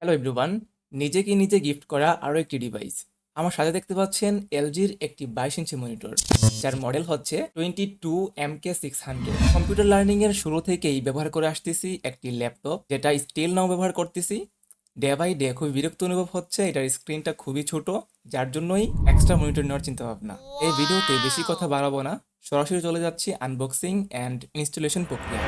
Hello everyone, নিজেকে নিজে gift করা আরও একটি ডিভাইস। আমার সাথে দেখতে পাচ্ছেন এলজির একটি 22 ইঞ্চি মনিটর, যার মডেল হচ্ছে 22MK 600। কম্পিউটার লার্নিং এর শুরু থেকেই ব্যবহার করে আসতেছি একটি ল্যাপটপ, যেটা স্টিল নাও ব্যবহার করতেছি। ডে বাই ডে খুবই বিরক্ত অনুভব হচ্ছে, এটার স্ক্রিনটা খুবই ছোট, যার জন্যই এক্সট্রা মনিটর নেওয়ার চিন্তা ভাবনা। এই ভিডিওতে বেশি কথা বাড়াবো না, সরাসরি চলে যাচ্ছি আনবক্সিং অ্যান্ড ইনস্টলেশন প্রক্রিয়া।